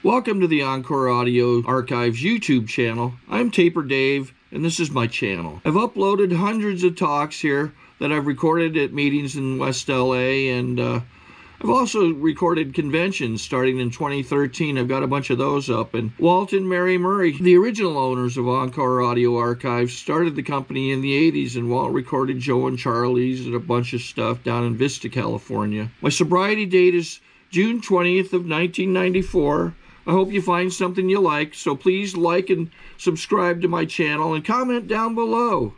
Welcome to the Encore Audio Archives YouTube channel. I'm Taper Dave, and this is my channel. I've uploaded hundreds of talks here that I've recorded at meetings in West LA, and I've also recorded conventions starting in 2013. I've got a bunch of those up. And Walt and Mary Murray, the original owners of Encore Audio Archives, started the company in the 80s, and Walt recorded Joe and Charlie's and a bunch of stuff down in Vista, California. My sobriety date is June 20th of 1994. I hope you find something you like, so please like and subscribe to my channel and comment down below.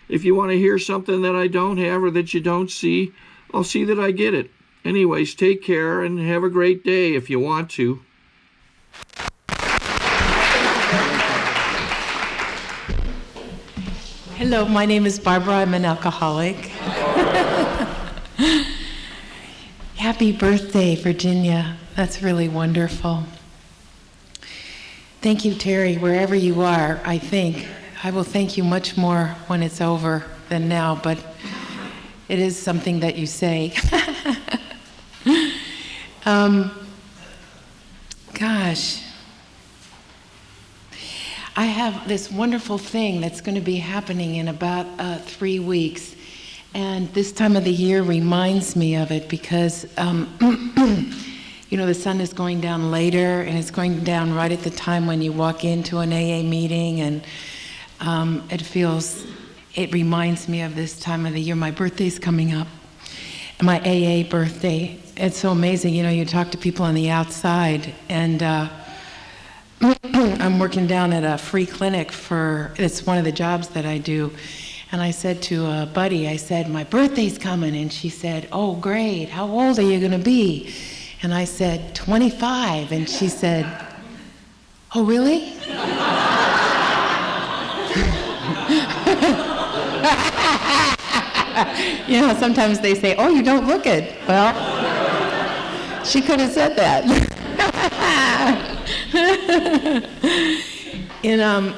If you want to hear something that I don't have or that you don't see, I'll see that I get it. Anyways, take care and have a great day if you want to. Hello, my name is Barbara. I'm an alcoholic. Happy birthday, Virginia. That's really wonderful. Thank you, Terry, wherever you are, I think. I will thank you much more when it's over than now, but it is something that you say. Gosh. I have this wonderful thing that's going to be happening in about 3 weeks, and this time of the year reminds me of it because you know, the sun is going down later, and it's going down right at the time when you walk into an AA meeting, and it reminds me of this time of the year. My birthday's coming up, my AA birthday. It's so amazing, you know, you talk to people on the outside, and I'm working down at a free clinic it's one of the jobs that I do, and I said to a buddy, I said, my birthday's coming, and she said, oh, great, how old are you gonna be? And I said, 25, and she said, oh, really? You know, sometimes they say, oh, you don't look it. Well, she could have said that. And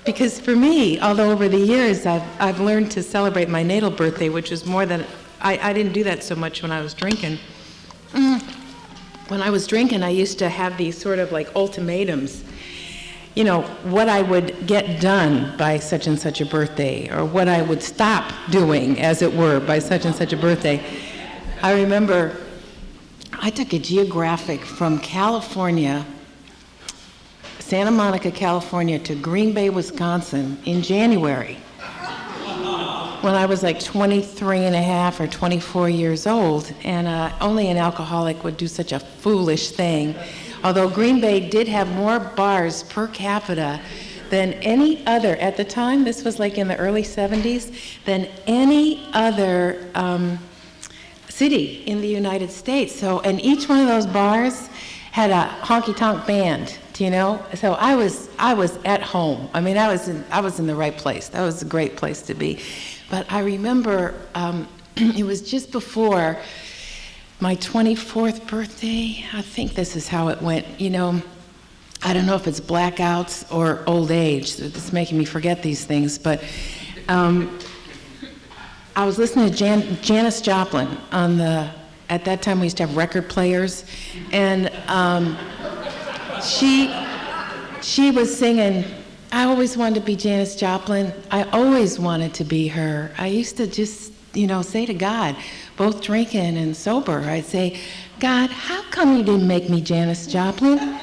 because for me, although over the years I've learned to celebrate my natal birthday, which is more than, I didn't do that so much when I was drinking. When I was drinking, I used to have these sort of like ultimatums, you know, what I would get done by such and such a birthday, or what I would stop doing, as it were, by such and such a birthday. I remember I took a geographic from California, Santa Monica, California, to Green Bay, Wisconsin in January, when I was like 23 and a half or 24 years old, and only an alcoholic would do such a foolish thing. Although Green Bay did have more bars per capita than any other, at the time, this was like in the early 70s, than any other city in the United States. So, and each one of those bars had a honky-tonk band, you know? So I was at home. I mean, I was in the right place. That was a great place to be. But I remember it was just before my 24th birthday. I think this is how it went. You know, I don't know if it's blackouts or old age. It's making me forget these things. But I was listening to Janis Joplin at that time we used to have record players. And she was singing, I always wanted to be Janis Joplin. I always wanted to be her. I used to just, you know, say to God, both drinking and sober, I'd say, God, how come you didn't make me Janis Joplin?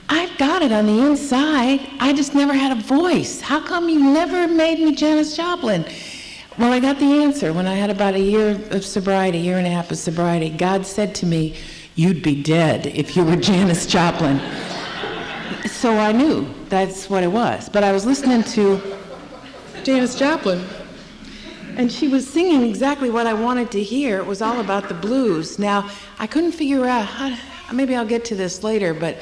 I've got it on the inside. I just never had a voice. How come you never made me Janis Joplin? Well, I got the answer when I had about a year of sobriety, year and a half of sobriety. God said to me, you'd be dead if you were Janis Joplin. So I knew that's what it was. But I was listening to Janis Joplin, and she was singing exactly what I wanted to hear. It was all about the blues. Now, I couldn't figure out maybe I'll get to this later, but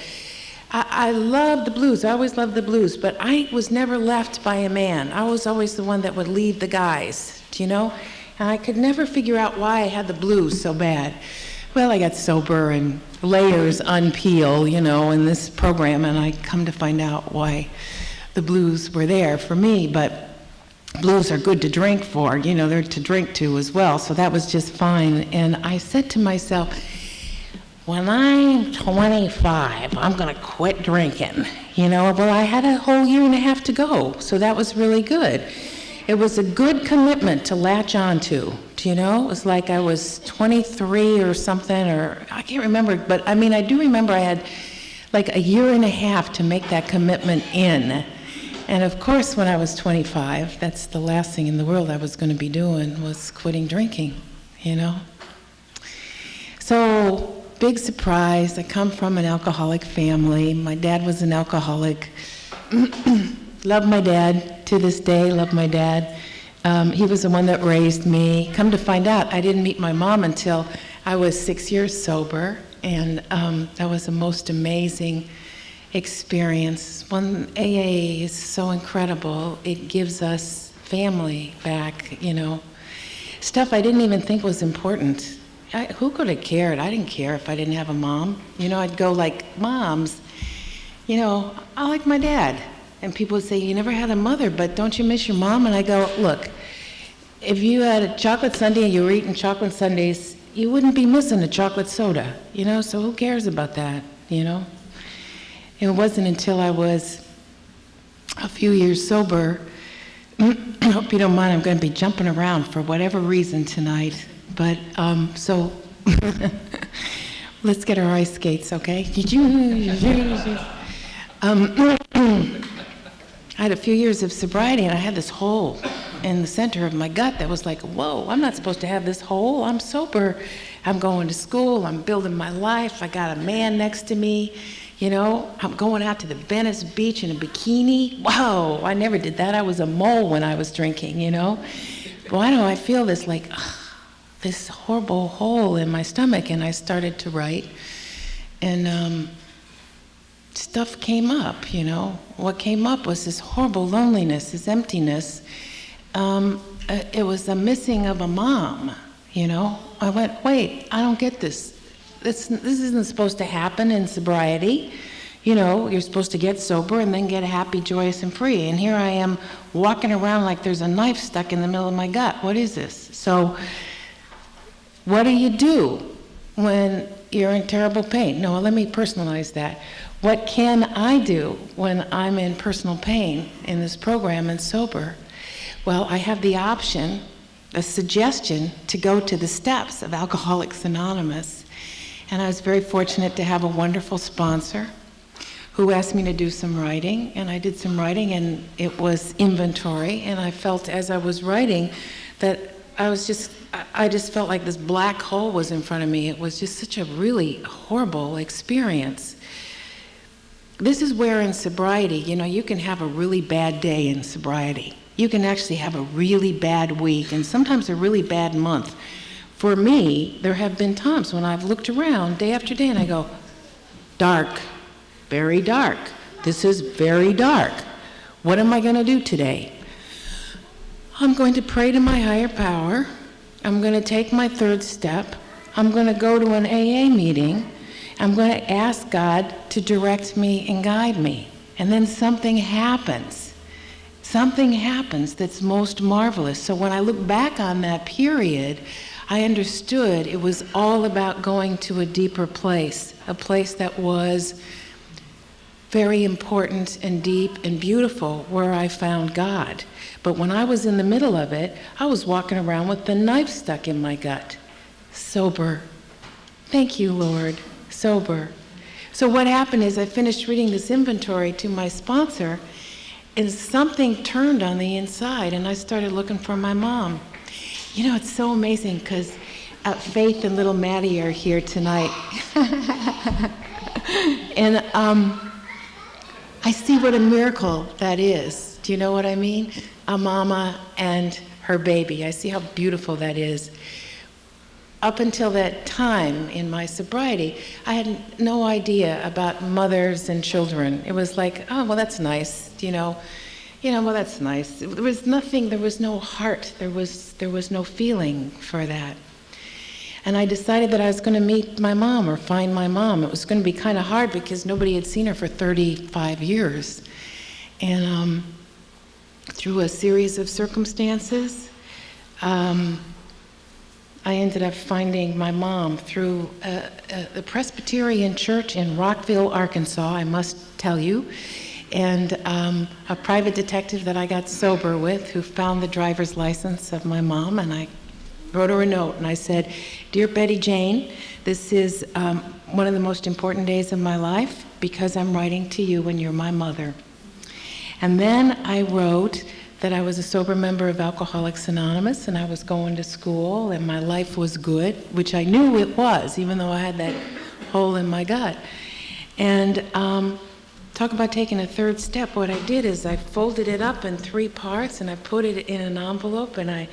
I love the blues. I always loved the blues, but I was never left by a man. I was always the one that would leave the guys, you know? And I could never figure out why I had the blues so bad. Well, I got sober and layers unpeel, you know, in this program, and I come to find out why the blues were there for me. But blues are good to drink for, you know, they're to drink to as well, so that was just fine. And I said to myself, when I'm 25, I'm going to quit drinking. Well, I had a whole year and a half to go, so that was really good. It was a good commitment to latch onto. It was like I was 23 or something, or I can't remember, but I mean, I do remember I had like a year and a half to make that commitment in. And of course, when I was 25, that's the last thing in the world I was going to be doing, was quitting drinking, So, big surprise, I come from an alcoholic family. My dad was an alcoholic. Love my dad to this day, love my dad. He was the one that raised me. Come to find out, I didn't meet my mom until I was 6 years sober, and that was the most amazing experience. When AA is so incredible, it gives us family back, Stuff I didn't even think was important. Who could have cared? I didn't care if I didn't have a mom. I'd go like, moms, I like my dad. And people would say, you never had a mother, but don't you miss your mom? And I go, look, if you had a chocolate sundae and you were eating chocolate sundaes, you wouldn't be missing a chocolate soda, so who cares about that, It wasn't until I was a few years sober, I hope you don't mind, I'm going to be jumping around for whatever reason tonight, but so let's get our ice skates, okay? I had a few years of sobriety, and I had this hole in the center of my gut that was like, whoa, I'm not supposed to have this hole. I'm sober. I'm going to school. I'm building my life. I got a man next to me. I'm going out to the Venice Beach in a bikini. Whoa, I never did that. I was a mole when I was drinking, Why do I feel this like, this horrible hole in my stomach? And I started to write, and stuff came up, What came up was this horrible loneliness, this emptiness. It was the missing of a mom, I went, wait, I don't get this. This isn't supposed to happen in sobriety. You're supposed to get sober and then get happy, joyous, and free. And here I am walking around like there's a knife stuck in the middle of my gut. What is this? So what do you do when you're in terrible pain? No, let me personalize that. What can I do when I'm in personal pain in this program and sober? Well, I have the option, a suggestion, to go to the steps of Alcoholics Anonymous. And I was very fortunate to have a wonderful sponsor who asked me to do some writing. And I did some writing, and it was inventory. And I felt as I was writing that I just felt like this black hole was in front of me. It was just such a really horrible experience. This is where in sobriety, you can have a really bad day in sobriety. You can actually have a really bad week, and sometimes a really bad month. For me, there have been times when I've looked around day after day and I go, dark, very dark. This is very dark. What am I going to do today? I'm going to pray to my higher power. I'm going to take my third step. I'm going to go to an AA meeting. I'm going to ask God to direct me and guide me. And then something happens. Something happens that's most marvelous. So when I look back on that period, I understood it was all about going to a deeper place, a place that was very important and deep and beautiful, where I found God. But when I was in the middle of it, I was walking around with the knife stuck in my gut. Sober. Thank you, Lord. Sober. So what happened is I finished reading this inventory to my sponsor, and something turned on the inside, and I started looking for my mom. It's so amazing because Faith and little Maddie are here tonight. And I see what a miracle that is. Do you know what I mean? A mama and her baby. I see how beautiful that is. Up until that time in my sobriety, I had no idea about mothers and children. It was like, oh, well, that's nice, well, that's nice. There was nothing, there was no heart, there was no feeling for that. And I decided that I was going to meet my mom or find my mom. It was going to be kind of hard because nobody had seen her for 35 years. And through a series of circumstances, I ended up finding my mom through the Presbyterian Church in Rockville, Arkansas, I must tell you, and a private detective that I got sober with who found the driver's license of my mom, and I wrote her a note, and I said, "Dear Betty Jane, this is one of the most important days of my life because I'm writing to you and you're my mother." And then I wrote that I was a sober member of Alcoholics Anonymous and I was going to school and my life was good, which I knew it was, even though I had that hole in my gut. And talk about taking a third step. What I did is I folded it up in 3 parts and I put it in an envelope and I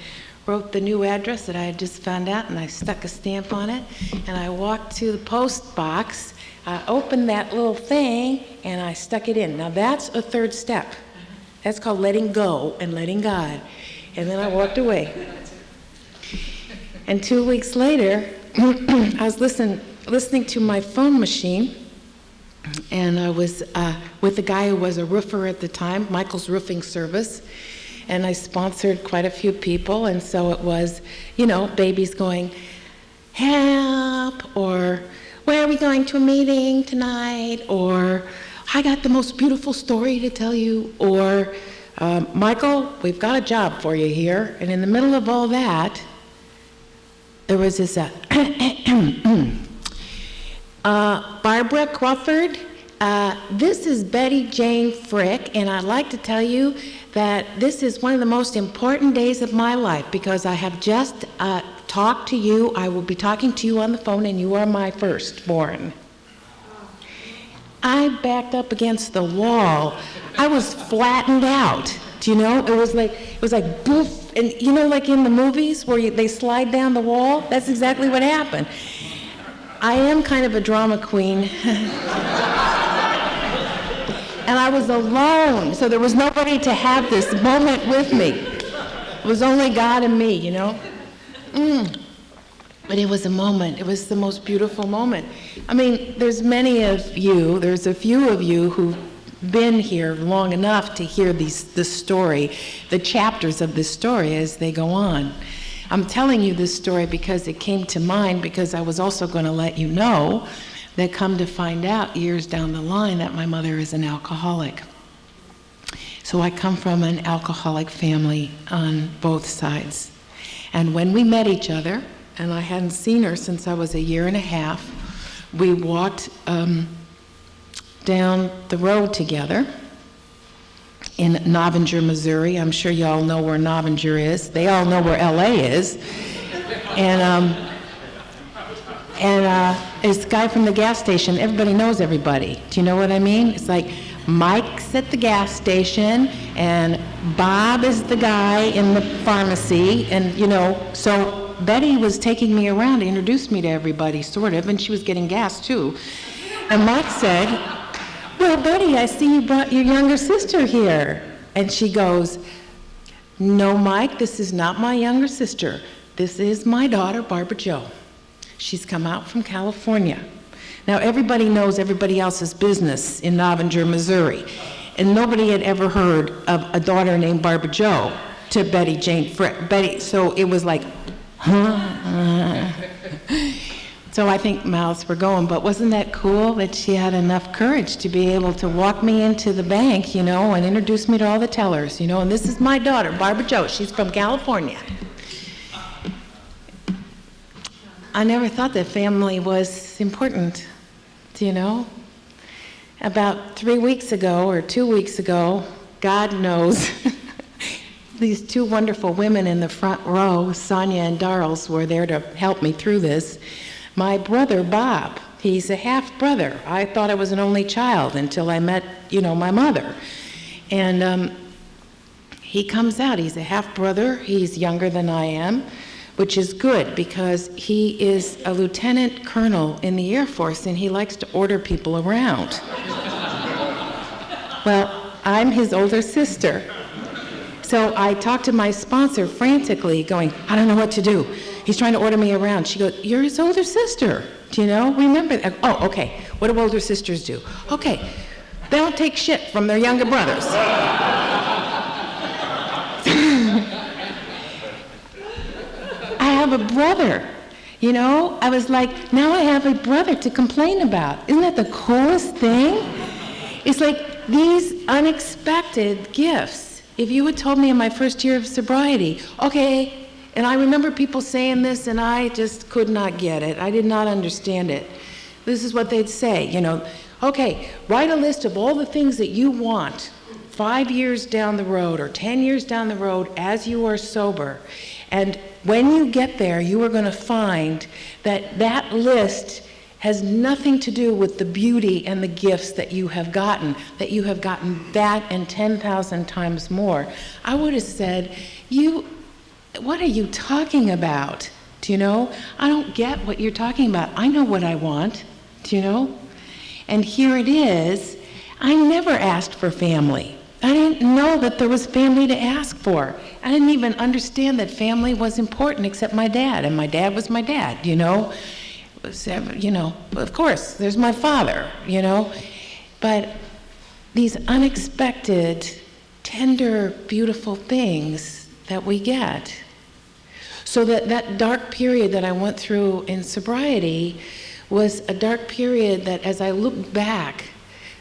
wrote the new address that I had just found out and I stuck a stamp on it and I walked to the post box, I opened that little thing and I stuck it in. Now that's a third step. That's called letting go and letting God. And then I walked away. And 2 weeks later, I was listening to my phone machine, and I was with a guy who was a roofer at the time, Michael's Roofing Service, and I sponsored quite a few people, and so it was, babies going, "Help," or "Where are we going to a meeting tonight?" or "I got the most beautiful story to tell you," or "Michael, we've got a job for you here." And in the middle of all that, there was this, "Barbara Crawford, this is Betty Jane Frick, and I'd like to tell you that this is one of the most important days of my life because I have just talked to you. I will be talking to you on the phone, and you are my firstborn." I backed up against the wall. I was flattened out. Do you know? It was like boof, and like in the movies where they slide down the wall. That's exactly what happened. I am kind of a drama queen. And I was alone, so there was nobody to have this moment with me. It was only God and me, But it was a moment. It was the most beautiful moment. I mean, there's a few of you who've been here long enough to hear this story, the chapters of this story as they go on. I'm telling you this story because it came to mind because I was also going to let you know that come to find out years down the line that my mother is an alcoholic. So I come from an alcoholic family on both sides. And when we met each other, and I hadn't seen her since I was 1.5 years, we walked down the road together in Novinger, Missouri. I'm sure you all know where Novinger is. They all know where LA is. And this guy from the gas station, everybody knows everybody. Do you know what I mean? It's like Mike's at the gas station, and Bob is the guy in the pharmacy, and so Betty was taking me around to introduce me to everybody, sort of, and she was getting gas too. And Mike said, "Well, Betty, I see you brought your younger sister here." And she goes, "No, Mike, this is not my younger sister. This is my daughter, Barbara Jo. She's come out from California." Now, everybody knows everybody else's business in Novinger, Missouri, and nobody had ever heard of a daughter named Barbara Jo to Betty Jane Frick. So it was like, So I think mouths were going, but wasn't that cool that she had enough courage to be able to walk me into the bank, and introduce me to all the tellers, and this is my daughter, Barbara Jo. She's from California. I never thought that family was important, About 3 weeks ago or 2 weeks ago, God knows, these 2 wonderful women in the front row, Sonia and Darls, were there to help me through this. My brother, Bob, he's a half-brother. I thought I was an only child until I met, my mother. And he comes out. He's a half-brother. He's younger than I am, which is good because he is a lieutenant colonel in the Air Force, and he likes to order people around. Well, I'm his older sister. So I talked to my sponsor frantically, going, "I don't know what to do. He's trying to order me around." She goes, "You're his older sister. Do you know? Remember that?" "Oh, okay. What do older sisters do?" "Okay. They don't take shit from their younger brothers." I have a brother. You know, I was like, now I have a brother to complain about. Isn't that the coolest thing? It's like these unexpected gifts. If you had told me in my first year of sobriety, okay, and I remember people saying this and I just could not get it. I did not understand it. This is what they'd say, you know, okay, write a list of all the things that you want 5 years down the road or 10 years down the road as you are sober. And when you get there, you are going to find that that list has nothing to do with the beauty and the gifts that you have gotten that and 10,000 times more. I would have said, what are you talking about? Do you know? I don't get what you're talking about. I know what I want. Do you know? And here it is. I never asked for family. I didn't know that there was family to ask for. I didn't even understand that family was important except my dad, and my dad was my dad, you know. You know, of course, there's my father, you know. But these unexpected, tender, beautiful things that we get. So that dark period that I went through in sobriety was a dark period that as I look back,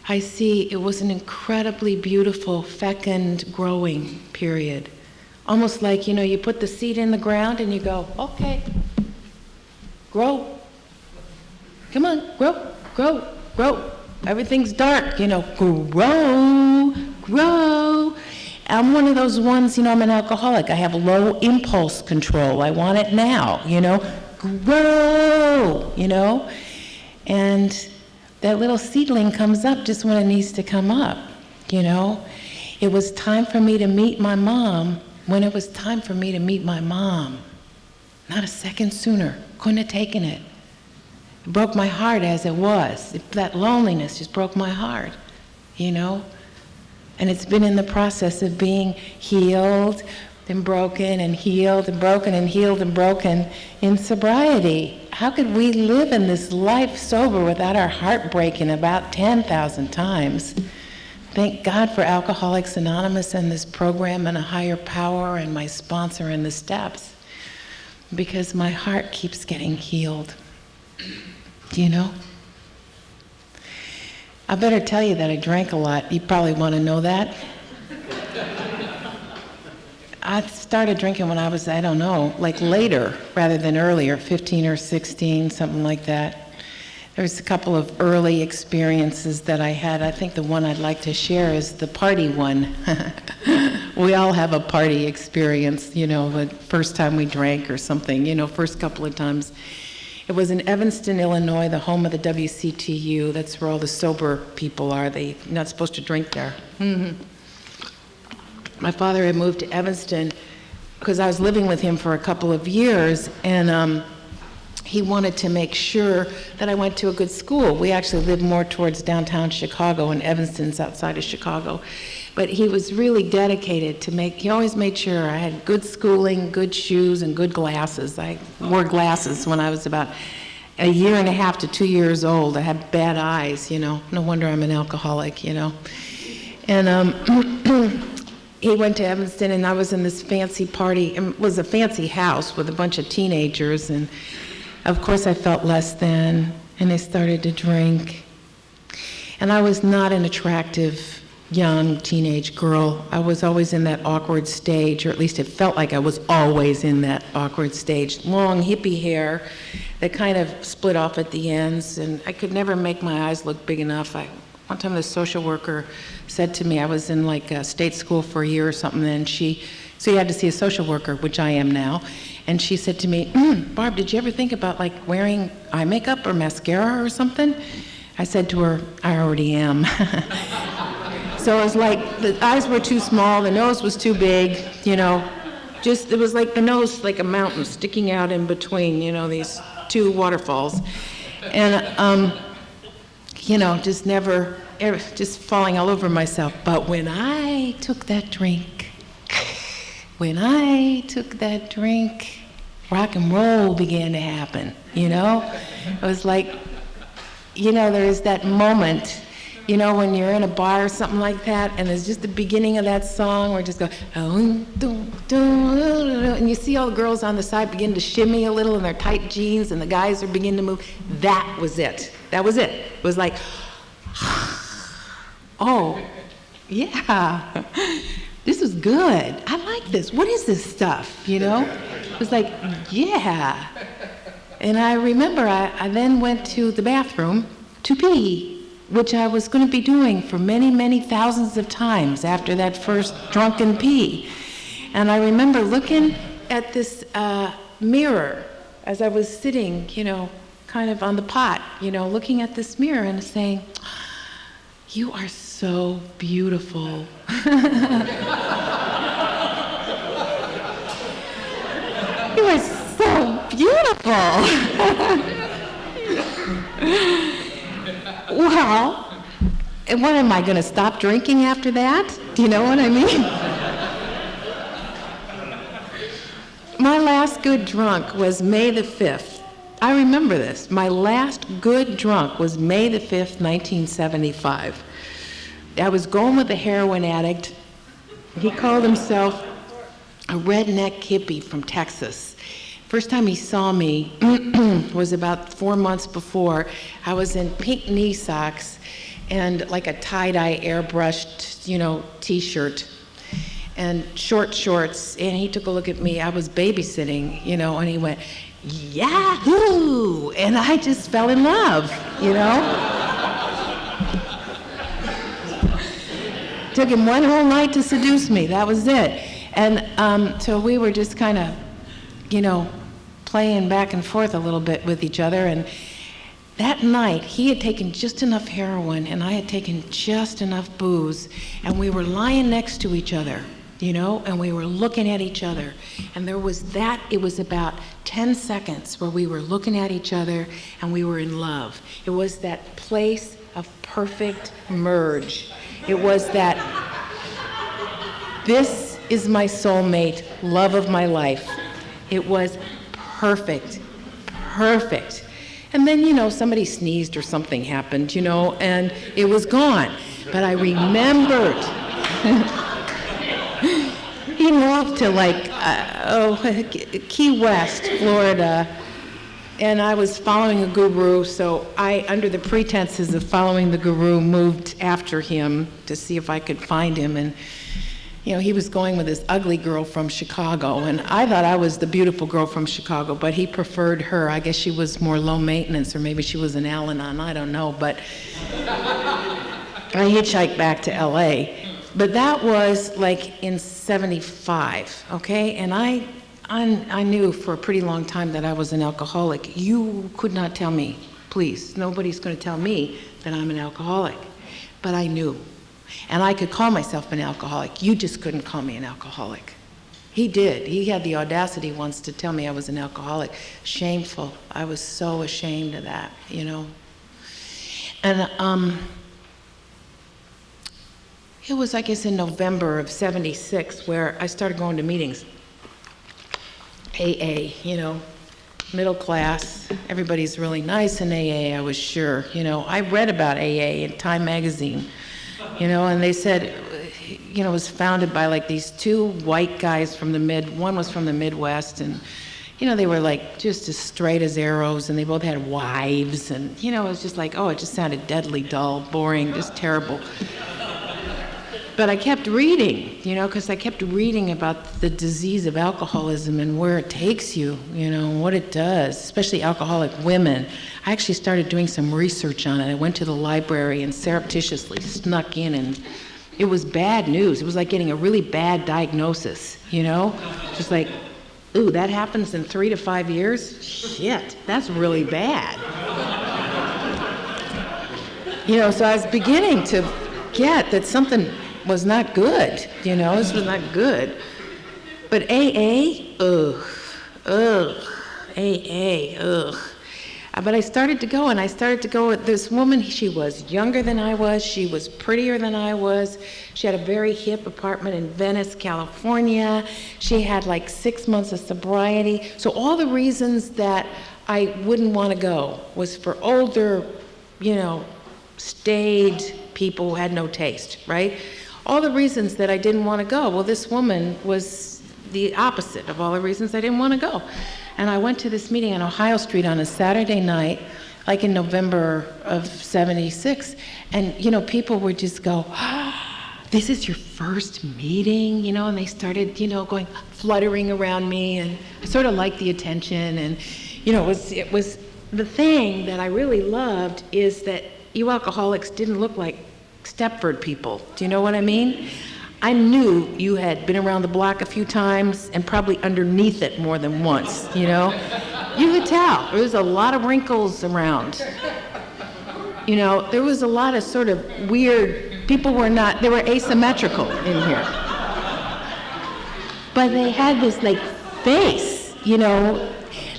I see it was an incredibly beautiful, fecund, growing period. Almost like, you know, you put the seed in the ground and you go, okay, grow. Come on, grow, grow, grow. Everything's dark, you know, grow, grow. I'm one of those ones, you know, I'm an alcoholic. I have low impulse control. I want it now, you know, grow, you know. And that little seedling comes up just when it needs to come up, you know. It was time for me to meet my mom when it was time for me to meet my mom. Not a second sooner. Couldn't have taken it. It broke my heart as it was. That loneliness just broke my heart, you know. And it's been in the process of being healed and broken and healed and broken and healed and broken in sobriety. How could we live in this life sober without our heart breaking about 10,000 times? Thank God for Alcoholics Anonymous and this program and a higher power and my sponsor and the steps, because my heart keeps getting healed. Do you know? I better tell you that I drank a lot. You probably want to know that. I started drinking when I was, I don't know, like later rather than earlier, 15 or 16, something like that. There's a couple of early experiences that I had. I think the one I'd like to share is the party one. We all have a party experience, you know, the first time we drank or something, you know, first couple of times. It was in Evanston, Illinois, the home of the WCTU. That's where all the sober people are. They're not supposed to drink there. Mm-hmm. My father had moved to Evanston because I was living with him for a couple of years, and he wanted to make sure that I went to a good school. We actually lived more towards downtown Chicago, and Evanston's outside of Chicago. But he was really dedicated to he always made sure I had good schooling, good shoes, and good glasses. I wore glasses when I was about a year and a half to 2 years old. I had bad eyes, you know. No wonder I'm an alcoholic, you know. And he went to Evanston, and I was in this fancy party. It was a fancy house with a bunch of teenagers, and of course I felt less than, and they started to drink. And I was not an attractive young teenage girl. I was always in that awkward stage, or at least it felt like I was always in that awkward stage. Long hippie hair that kind of split off at the ends, and I could never make my eyes look big enough. One time the social worker said to me, I was in like a state school for a year or something, and so you had to see a social worker, which I am now, and she said to me, Barb, did you ever think about like wearing eye makeup or mascara or something? I said to her, I already am. So it was like the eyes were too small, the nose was too big, you know, just, it was like the nose like a mountain sticking out in between, you know, these two waterfalls. And, you know, just falling all over myself. But when I took that drink, rock and roll began to happen, you know? It was like, you know, there is that moment You know, when you're in a bar or something like that, and there's just the beginning of that song where it just goes, and you see all the girls on the side begin to shimmy a little in their tight jeans, and the guys are beginning to move. That was it. That was it. It was like, oh, yeah, this is good. I like this. What is this stuff, you know? It was like, yeah. And I remember I then went to the bathroom to pee, which I was going to be doing for many, many thousands of times after that first drunken pee. And I remember looking at this mirror as I was sitting, you know, kind of on the pot, you know, looking at this mirror and saying, "You are so beautiful." You are so beautiful. Well, and what, am I going to stop drinking after that? Do you know what I mean? My last good drunk was May the 5th. I remember this. My last good drunk was May the 5th, 1975. I was going with a heroin addict. He called himself a redneck hippie from Texas. First time he saw me was about 4 months before. I was in pink knee socks and like a tie-dye airbrushed, you know, t-shirt and short shorts, and he took a look at me. I was babysitting, you know, and he went, "Yahoo!" And I just fell in love, you know? Took him one whole night to seduce me. That was it. And so we were just kind of, you know, playing back and forth a little bit with each other. And that night, he had taken just enough heroin, and I had taken just enough booze, and we were lying next to each other, you know, and we were looking at each other. And there was that, it was about 10 seconds where we were looking at each other and we were in love. It was that place of perfect merge. It was that, this is my soulmate, love of my life. It was perfect, perfect. And then, you know, somebody sneezed or something happened, you know, and it was gone. But I remembered. He moved to like, Key West, Florida, and I was following a guru, so I, under the pretenses of following the guru, moved after him to see if I could find him. And you know, he was going with this ugly girl from Chicago, and I thought I was the beautiful girl from Chicago, but he preferred her. I guess she was more low maintenance, or maybe she was an Al-Anon, I don't know, but I hitchhiked back to LA. But that was like in 75, okay? And I knew for a pretty long time that I was an alcoholic. You could not tell me, please, nobody's gonna tell me that I'm an alcoholic, but I knew. And I could call myself an alcoholic. You just couldn't call me an alcoholic. He did. He had the audacity once to tell me I was an alcoholic. Shameful. I was so ashamed of that, you know. And it was, I guess, in November of 76 where I started going to meetings. AA, you know, middle class. Everybody's really nice in AA, I was sure. You know, I read about AA in Time magazine. You know, and they said, you know, it was founded by like these two white guys from one was from the Midwest, and, you know, they were like just as straight as arrows, and they both had wives, and, you know, it was just like, oh, it just sounded deadly dull, boring, just terrible. But I kept reading, you know, because I kept reading about the disease of alcoholism and where it takes you, you know, what it does, especially alcoholic women. I actually started doing some research on it. I went to the library and surreptitiously snuck in, and it was bad news. It was like getting a really bad diagnosis, you know? Just like, ooh, that happens in 3 to 5 years? Shit, that's really bad. You know, so I was beginning to get that something was not good, you know, this was not good. But AA, AA. But I started to go, and I started to go with this woman. She was younger than I was, she was prettier than I was. She had a very hip apartment in Venice, California. She had like 6 months of sobriety. So all the reasons that I wouldn't want to go was for older, you know, staid people who had no taste, right? All the reasons that I didn't want to go. Well, this woman was the opposite of all the reasons I didn't want to go. And I went to this meeting on Ohio Street on a Saturday night, like in November of '76, and, you know, people would just go, this is your first meeting, you know, and they started, you know, going, fluttering around me, and I sort of liked the attention, and, you know, it was the thing that I really loved is that you alcoholics didn't look like Stepford people. Do you know what I mean? I knew you had been around the block a few times and probably underneath it more than once, you know? You could tell. There was a lot of wrinkles around. You know, there was a lot of sort of weird, people were not, they were asymmetrical in here. But they had this, like, face, you know?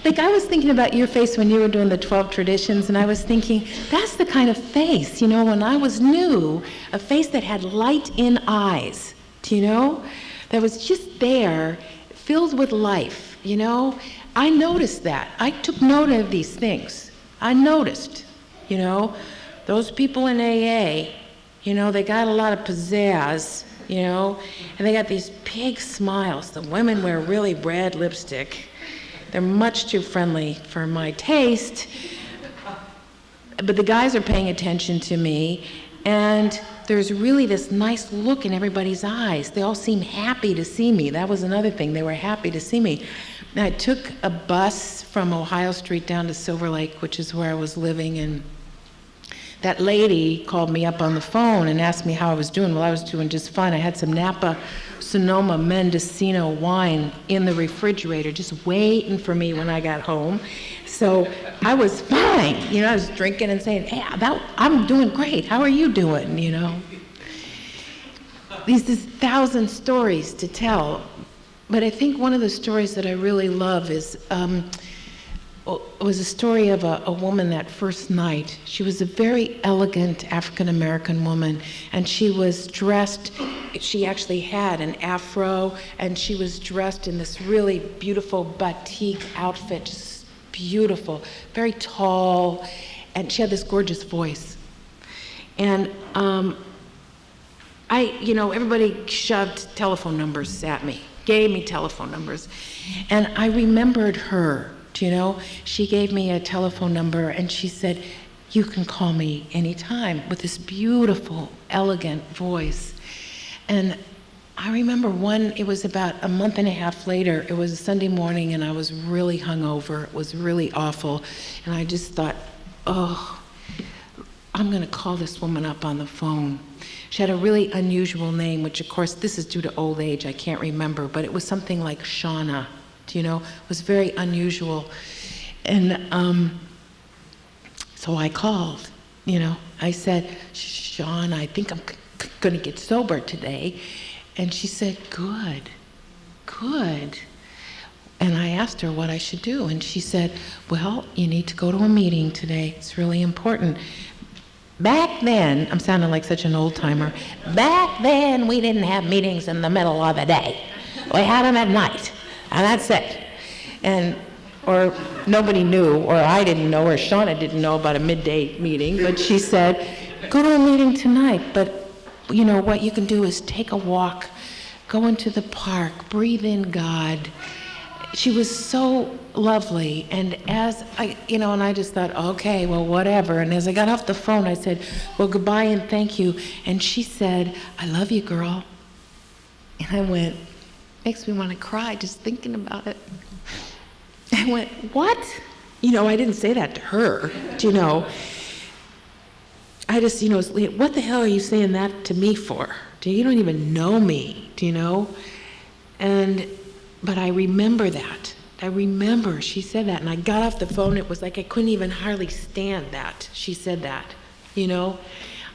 Like, I was thinking about your face when you were doing the 12 traditions, and I was thinking, that's the kind of face, you know, when I was new, a face that had light in eyes, do you know? That was just there, filled with life, you know? I noticed that. I took note of these things. I noticed, you know? Those people in AA, you know, they got a lot of pizzazz, you know? And they got these big smiles. The women wear really red lipstick. They're much too friendly for my taste, but the guys are paying attention to me, and there's really this nice look in everybody's eyes. They all seem happy to see me. That was another thing. They were happy to see me. And I took a bus from Ohio Street down to Silver Lake, which is where I was living, and that lady called me up on the phone and asked me how I was doing. Well, I was doing just fine. I had some Napa Sonoma Mendocino wine in the refrigerator, just waiting for me when I got home. So I was fine. You know, I was drinking and saying, hey, I'm doing great. How are you doing, you know? There's 1,000 stories to tell. But I think one of the stories that I really love is, was a story of a woman that first night. She was a very elegant African-American woman, and she was dressed, she actually had an afro, and she was dressed in this really beautiful batik outfit, just beautiful, very tall, and she had this gorgeous voice. And you know, everybody shoved telephone numbers at me, gave me telephone numbers, and I remembered her. You know, she gave me a telephone number and she said, you can call me anytime, with this beautiful, elegant voice. And I remember it was about a month and a half later, it was a Sunday morning and I was really hungover, it was really awful, and I just thought, oh, I'm gonna call this woman up on the phone. She had a really unusual name, which of course, this is due to old age, I can't remember, but it was something like Shauna. You know, it was very unusual. And so I called, you know, I said, Sean, I think I'm gonna get sober today. And she said, good. And I asked her what I should do. And she said, well, you need to go to a meeting today. It's really important. Back then, I'm sounding like such an old timer. Back then, we didn't have meetings in the middle of the day. We had them at night. And that's it. Or nobody knew, or I didn't know, or Shauna didn't know about a midday meeting, but she said, go to a meeting tonight, but you know, what you can do is take a walk, go into the park, breathe in God. She was so lovely, and as I, you know, and I just thought, okay, well, whatever. And as I got off the phone, I said, well, goodbye and thank you. And she said, I love you, girl. And I went, makes me want to cry just thinking about it. I went, what? You know, I didn't say that to her, you know. I just, you know, what the hell are you saying that to me for? You don't even know me, do you know? But I remember that. I remember she said that, and I got off the phone, it was like I couldn't even hardly stand that. She said that, you know?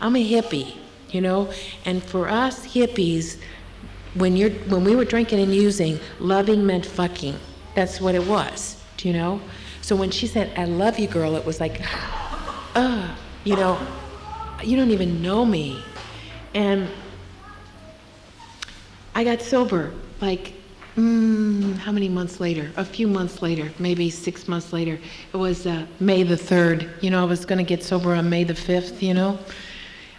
I'm a hippie, you know? And for us hippies, when we were drinking and using, loving meant fucking. That's what it was, do you know? So when she said, I love you, girl, it was like, you know, you don't even know me. And I got sober, like, how many months later? A few months later, maybe 6 months later. It was May the 3rd. You know, I was gonna get sober on May the 5th, you know?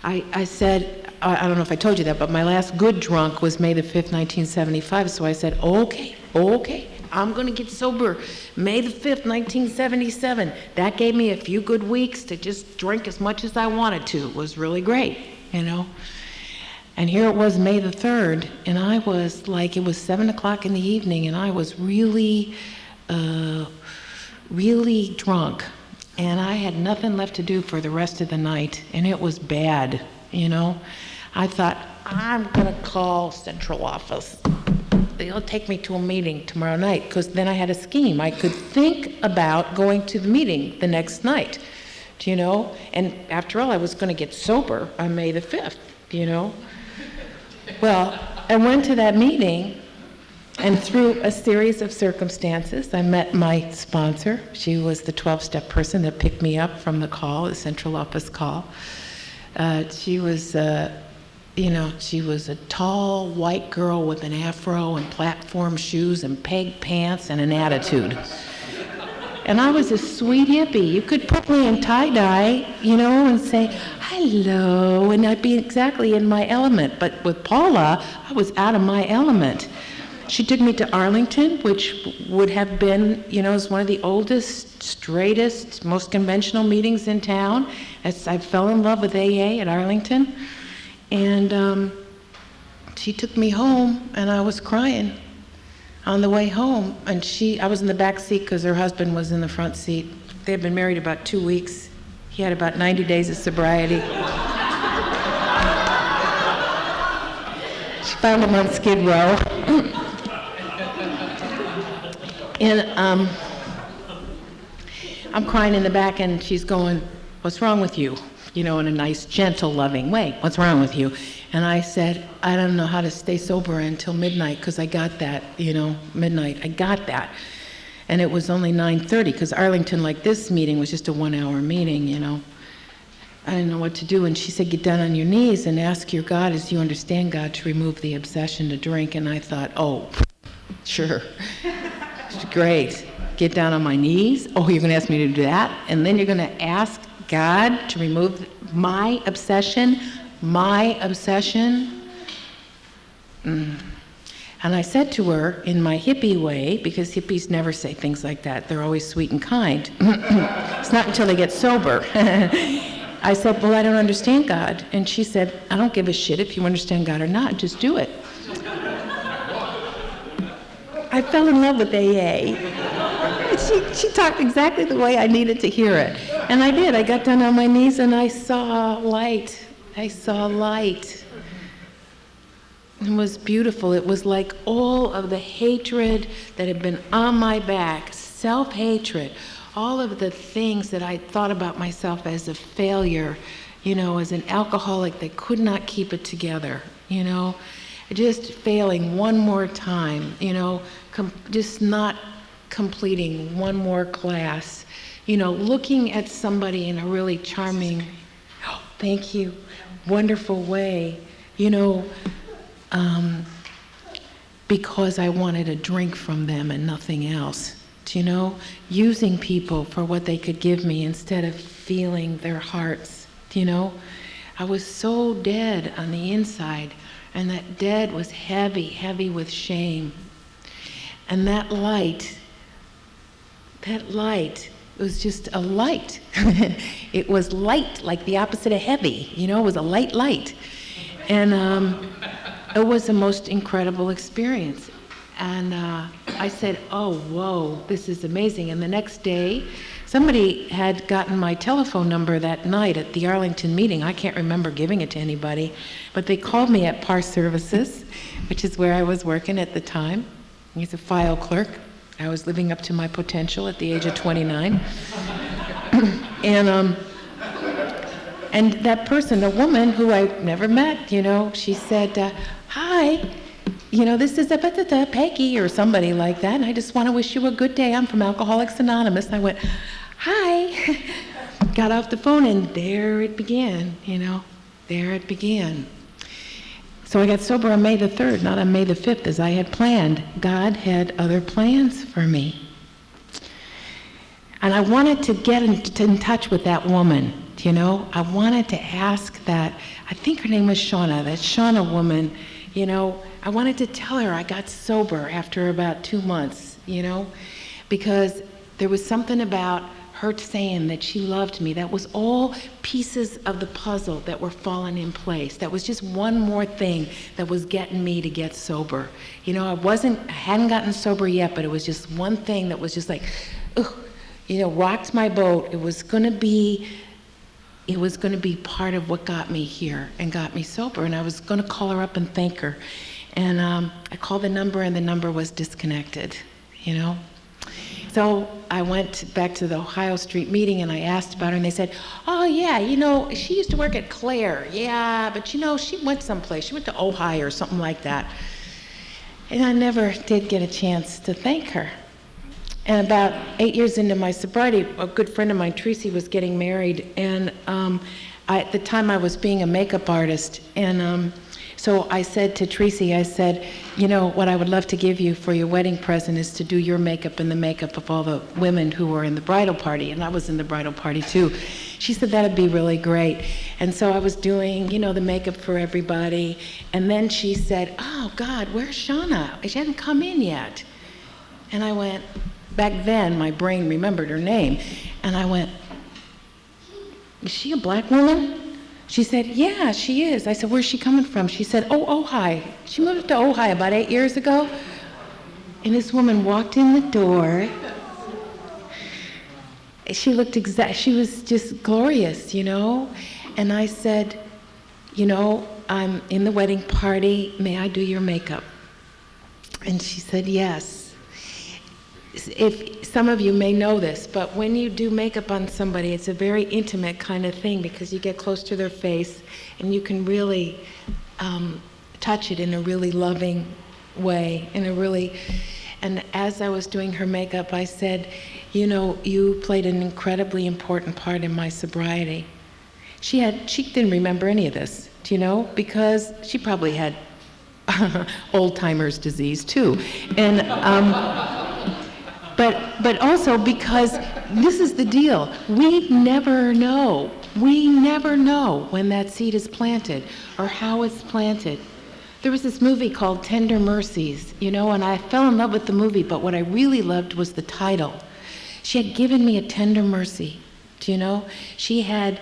I said, I don't know if I told you that, but my last good drunk was May the 5th, 1975. So I said, okay, I'm going to get sober May the 5th, 1977. That gave me a few good weeks to just drink as much as I wanted to. It was really great, you know. And here it was May the 3rd, and I was like, it was 7 o'clock in the evening, and I was really, really drunk. And I had nothing left to do for the rest of the night, and it was bad, you know. I thought, I'm going to call central office. They'll take me to a meeting tomorrow night, because then I had a scheme. I could think about going to the meeting the next night, you know. And after all, I was going to get sober on May the 5th, you know. Well, I went to that meeting, and through a series of circumstances, I met my sponsor. She was the 12-step person that picked me up from the call, the central office call. She was, you know, she was a tall white girl with an afro and platform shoes and peg pants and an attitude. And I was a sweet hippie. You could put me in tie-dye, you know, and say, hello, and I'd be exactly in my element. But with Paula, I was out of my element. She took me to Arlington, which would have been, you know, was one of the oldest, straightest, most conventional meetings in town. As I fell in love with AA at Arlington. And she took me home, and I was crying on the way home. And I was in the back seat because her husband was in the front seat. They had been married about 2 weeks. He had about 90 days of sobriety. She found him on Skid Row. And I'm crying in the back, and she's going, what's wrong with you? You know, in a nice, gentle, loving way. What's wrong with you? And I said, I don't know how to stay sober until midnight, because I got that, you know, midnight. I got that. And it was only 9:30, because Arlington, like this meeting, was just a 1-hour meeting, you know. I didn't know what to do. And she said, get down on your knees and ask your God, as you understand God, to remove the obsession to drink. And I thought, oh, sure. Great. Get down on my knees? Oh, you're going to ask me to do that? And then you're going to ask God to remove my obsession? My obsession? And I said to her in my hippie way, because hippies never say things like that. They're always sweet and kind. It's not until they get sober. I said, well, I don't understand God. And she said, I don't give a shit if you understand God or not. Just do it. I fell in love with AA. She talked exactly the way I needed to hear it. And I did. I got down on my knees and I saw light. I saw light. It was beautiful. It was like all of the hatred that had been on my back, self-hatred, all of the things that I thought about myself as a failure, you know, as an alcoholic that could not keep it together, you know, just failing one more time, you know, just not completing one more class, you know, looking at somebody in a really charming, oh, thank you, wonderful way, you know, because I wanted a drink from them and nothing else, you know, using people for what they could give me instead of feeling their hearts, you know. I was so dead on the inside, and that dead was heavy, heavy with shame. And that light was just a light. It was light, like the opposite of heavy, you know, it was a light. And it was the most incredible experience. And I said, oh, whoa, this is amazing. And the next day, somebody had gotten my telephone number that night at the Arlington meeting. I can't remember giving it to anybody, but they called me at Par Services, which is where I was working at the time. He's a file clerk. I was living up to my potential at the age of 29. And that person, a woman who I never met, you know, she said, hi, you know, this is Peggy or somebody like that, and I just want to wish you a good day. I'm from Alcoholics Anonymous. And I went, hi. Got off the phone, and there it began, you know, there it began. So I got sober on May the 3rd, not on May the 5th, as I had planned. God had other plans for me. And I wanted to get in touch with that woman, You know, I wanted to ask that, I think her name was Shauna, that Shauna woman, you know, I wanted to tell her I got sober after about 2 months, you know, because there was something about her saying that she loved me. That was all pieces of the puzzle that were falling in place. That was just one more thing that was getting me to get sober. You know, I hadn't gotten sober yet, but it was just one thing that was just like, ugh, you know, rocked my boat. It was gonna be part of what got me here and got me sober. And I was gonna call her up and thank her. And I called the number and the number was disconnected, you know? So I went back to the Ohio Street meeting and I asked about her and they said, oh yeah, you know, she used to work at Claire. Yeah, but you know, she went someplace. She went to Ohio or something like that. And I never did get a chance to thank her. And about 8 years into my sobriety, a good friend of mine, Tracy, was getting married. And at the time I was being a makeup artist. And so I said to Tracy, I said, you know, what I would love to give you for your wedding present is to do your makeup and the makeup of all the women who were in the bridal party. And I was in the bridal party too. She said that'd be really great. And so I was doing, you know, the makeup for everybody. And then she said, oh God, where's Shauna? She hadn't come in yet. And I went, back then my brain remembered her name. And I went, is she a black woman? She said, yeah, she is. I said, where's she coming from? She said, oh, Ohio. She moved to Ohio about 8 years ago. And this woman walked in the door. She looked she was just glorious, you know? And I said, you know, I'm in the wedding party. May I do your makeup? And she said, yes. If some of you may know this, but when you do makeup on somebody, it's a very intimate kind of thing because you get close to their face and you can really touch it in a really loving way, and as I was doing her makeup, I said, you know, you played an incredibly important part in my sobriety. She didn't remember any of this, do you know, because she probably had old-timers disease too. And But also because this is the deal. We never know when that seed is planted or how it's planted. There was this movie called Tender Mercies, you know, and I fell in love with the movie, but what I really loved was the title. She had given me a tender mercy, do you know? She had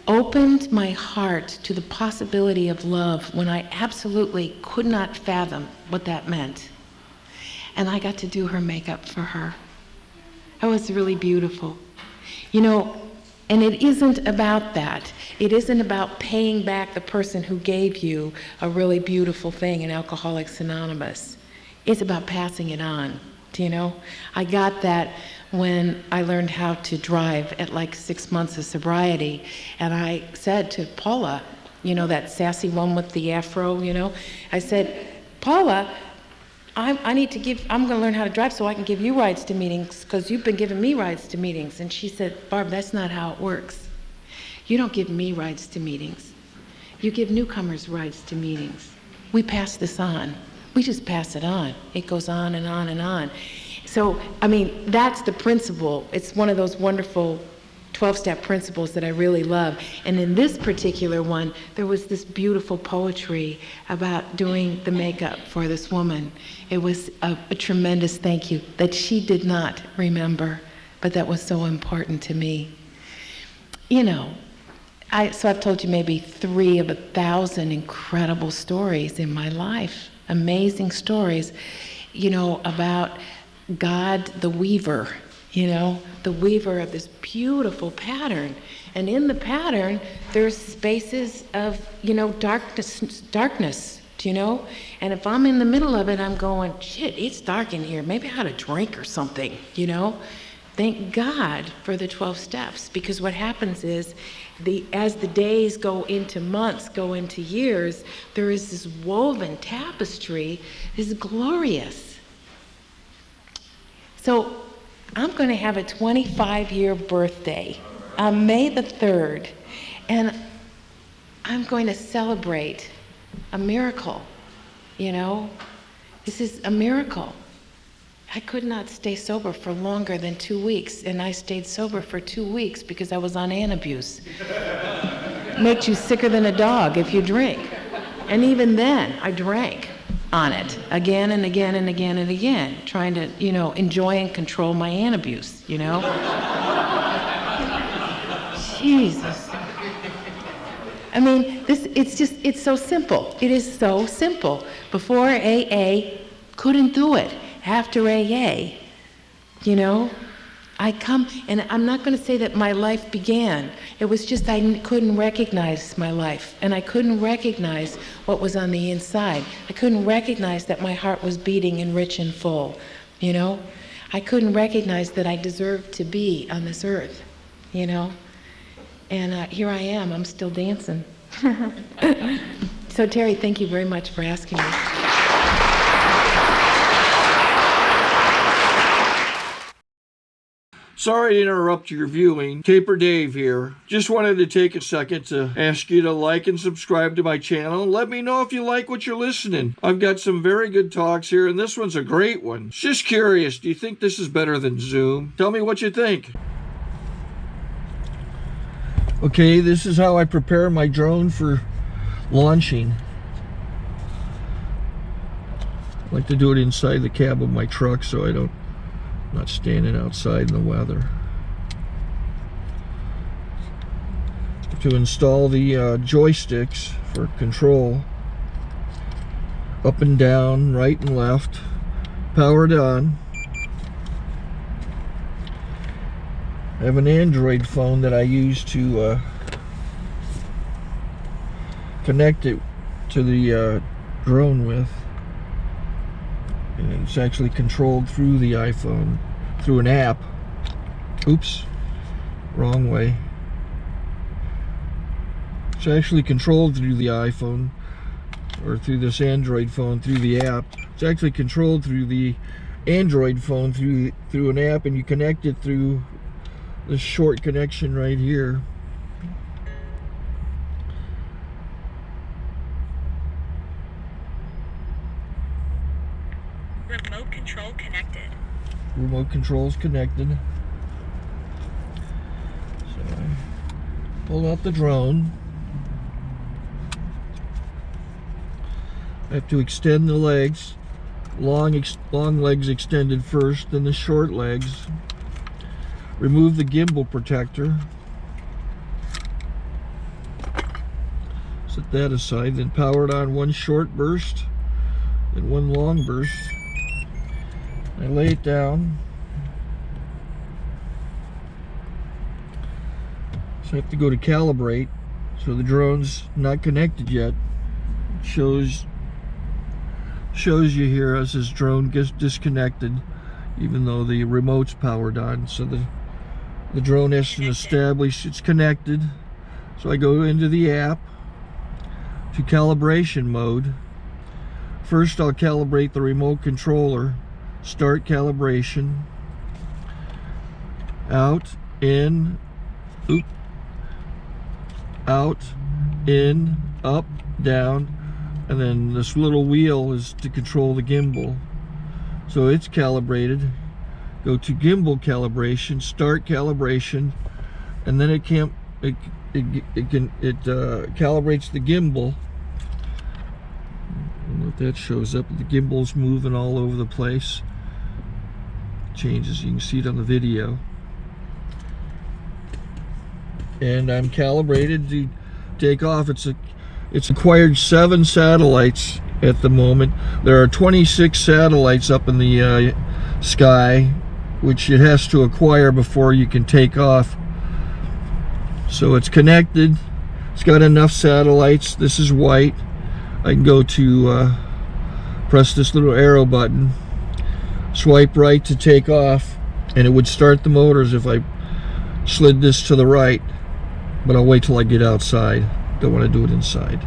opened my heart to the possibility of love when I absolutely could not fathom what that meant. And I got to do her makeup for her. It was really beautiful. You know, and it isn't about that. It isn't about paying back the person who gave you a really beautiful thing in Alcoholics Anonymous. It's about passing it on, do you know? I got that when I learned how to drive at like 6 months of sobriety. And I said to Paula, you know, that sassy one with the afro, you know, I said, Paula, I'm going to learn how to drive so I can give you rides to meetings because you've been giving me rides to meetings. And she said, Barb, that's not how it works. You don't give me rides to meetings. You give newcomers rides to meetings. We pass this on. We just pass it on. It goes on and on and on. So, I mean, that's the principle. It's one of those wonderful 12-step principles that I really love. And in this particular one, there was this beautiful poetry about doing the makeup for this woman. It was a tremendous thank you that she did not remember, but that was so important to me. You know, so I've told you maybe 3 of 1,000 incredible stories in my life, amazing stories, you know, about God the weaver, you know, the weaver of this beautiful pattern. And in the pattern, there's spaces of, you know, darkness, do you know? And if I'm in the middle of it, I'm going, shit, it's dark in here. Maybe I ought to drink or something, you know? Thank God for the 12 steps, because what happens is, as the days go into months, go into years, there is this woven tapestry, is glorious. So I'm going to have a 25-year birthday on May the 3rd, and I'm going to celebrate a miracle, you know? This is a miracle. I could not stay sober for longer than 2 weeks, and I stayed sober for 2 weeks because I was on Antabuse. Makes you sicker than a dog if you drink. And even then, I drank on it again and again and again and again, trying to, enjoy and control my Antabuse, Jesus. I mean, it's so simple. It is so simple. Before AA, couldn't do it. After AA, I come, and I'm not going to say that my life began. It was just I couldn't recognize my life, and I couldn't recognize what was on the inside. I couldn't recognize that my heart was beating and rich and full, I couldn't recognize that I deserved to be on this earth, And here I am, I'm still dancing. So Terry, thank you very much for asking me. Sorry to interrupt your viewing. Taper Dave here. Just wanted to take a second to ask you to like and subscribe to my channel. Let me know if you like what you're listening. I've got some very good talks here, and this one's a great one. Just curious, do you think this is better than Zoom? Tell me what you think. Okay, this is how I prepare my drone for launching. I like to do it inside the cab of my truck so I'm not standing outside in the weather. To install the joysticks for control, up and down, right and left, powered on. I have an Android phone that I use to connect it to the drone with. And it's actually controlled through the iPhone, through an app. Oops, wrong way. It's actually controlled through the iPhone, or through this Android phone, through the app. It's actually controlled through the Android phone, through an app, and you connect it through this short connection right here. Remote control connected. Remote control's connected. So I pull out the drone. I have to extend the legs. Long legs extended first, then the short legs. Remove the gimbal protector. Set that aside, then power it on one short burst, then one long burst. I lay it down. So I have to go to calibrate. So the drone's not connected yet. It shows you here as this drone gets disconnected, even though the remote's powered on. So the drone has to establish it's connected. So I go into the app to calibration mode. First I'll calibrate the remote controller. Start calibration. Out, in, out, in, up, down, and then this little wheel is to control the gimbal. So it's calibrated. Go to gimbal calibration, start calibration, and then it calibrates the gimbal. I don't know if that shows up. The gimbal's moving all over the place. Changes, you can see it on the video. And I'm calibrated to take off. It's acquired 7 satellites at the moment. There are 26 satellites up in the sky, which it has to acquire before you can take off. So it's connected. It's got enough satellites. This is white. I can go to press this little arrow button, swipe right to take off, and it would start the motors if I slid this to the right. But I'll wait till I get outside. Don't want to do it inside.